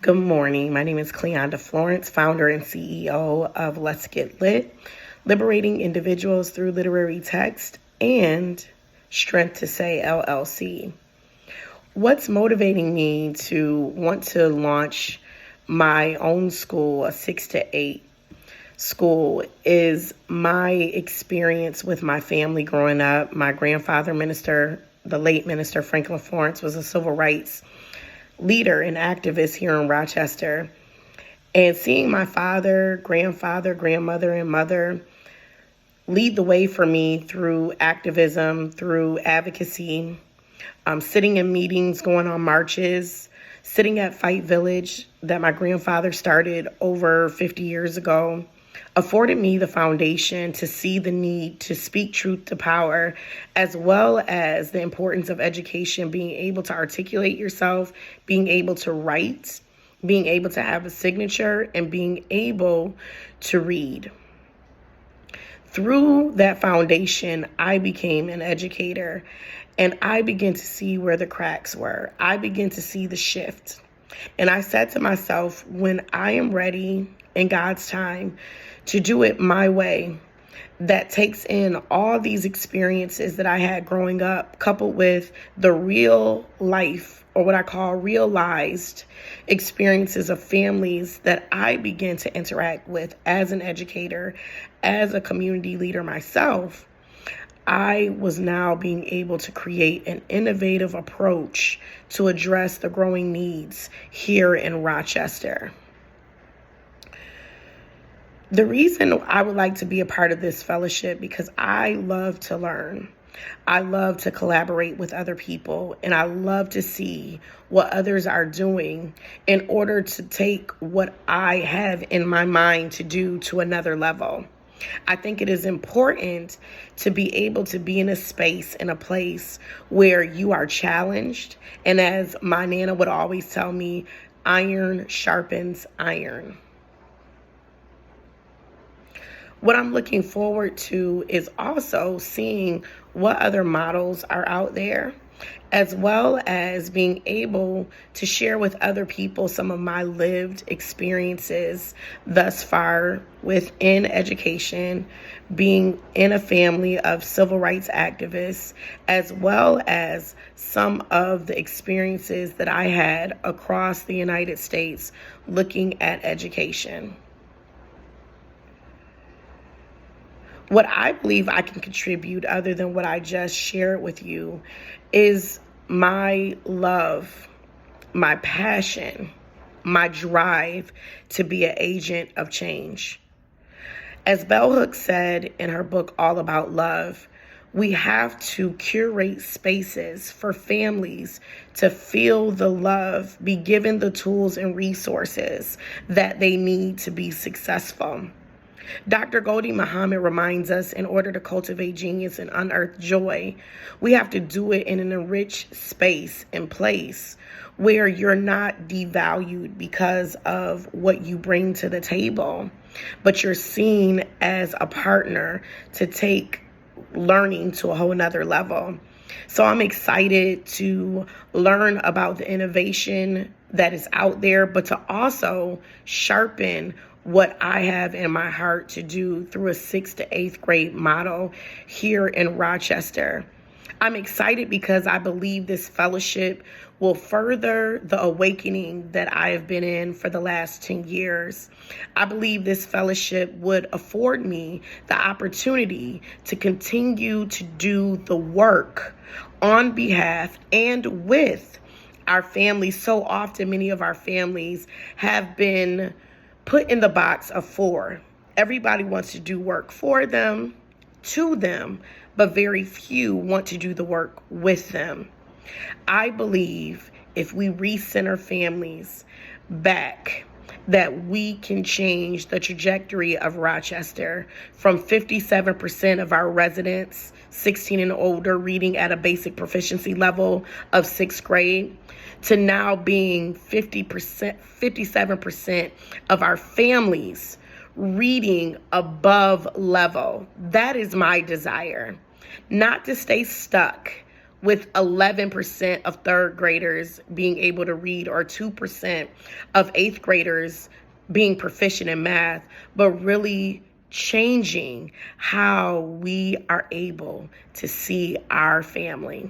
Good morning. My name is Cleonda Florence, founder and CEO of Let's Get Lit, liberating individuals through literary text and Strength to Say LLC. What's motivating me to want to launch my own school, a 6 to 8 school, is my experience with my family growing up. My grandfather, minister, the late minister Franklin Florence, was a civil rights leader and activist here in Rochester. And seeing my father, grandfather, grandmother, and mother lead the way for me through activism, through advocacy, sitting in meetings, going on marches, sitting at Fight Village that my grandfather started over 50 years ago, afforded me the foundation to see the need to speak truth to power, as well as the importance of education, being able to articulate yourself, being able to write, being able to have a signature, and being able to read. Through that foundation, I became an educator, and I began to see where the cracks were. I began to see the shift. And I said to myself, when I am ready in God's time to do it my way, that takes in all these experiences that I had growing up, coupled with the real life, or what I call realized experiences of families that I began to interact with as an educator, as a community leader myself, I was now being able to create an innovative approach to address the growing needs here in Rochester. The reason I would like to be a part of this fellowship, because I love to learn. I love to collaborate with other people, and I love to see what others are doing in order to take what I have in my mind to do to another level. I think it is important to be able to be in a space, in a place where you are challenged. And as my Nana would always tell me, iron sharpens iron. What I'm looking forward to is also seeing what other models are out there, as well as being able to share with other people some of my lived experiences thus far within education, being in a family of civil rights activists, as well as some of the experiences that I had across the United States looking at education. What I believe I can contribute, other than what I just shared with you, is my love, my passion, my drive to be an agent of change. As Bell Hooks said in her book, All About Love, we have to curate spaces for families to feel the love, be given the tools and resources that they need to be successful. Dr. Gholdy Muhammad reminds us, in order to cultivate genius and unearth joy, we have to do it in an enriched space and place where you're not devalued because of what you bring to the table, but you're seen as a partner to take learning to a whole nother level. So I'm excited to learn about the innovation that is out there, but to also sharpen what I have in my heart to do through a 6th to 8th grade model here in Rochester. I'm excited because I believe this fellowship will further the awakening that I have been in for the last 10 years. I believe this fellowship would afford me the opportunity to continue to do the work on behalf and with our families. So often, many of our families have been put in the box of for. Everybody wants to do work for them, to them, but very few want to do the work with them. I believe if we recenter families back, that we can change the trajectory of Rochester from 57% of our residents 16 and older reading at a basic proficiency level of 6th grade to now being 57% of our families reading above level. That is my desire, not to stay stuck with 11% of third graders being able to read or 2% of eighth graders being proficient in math, but really changing how we are able to see our family.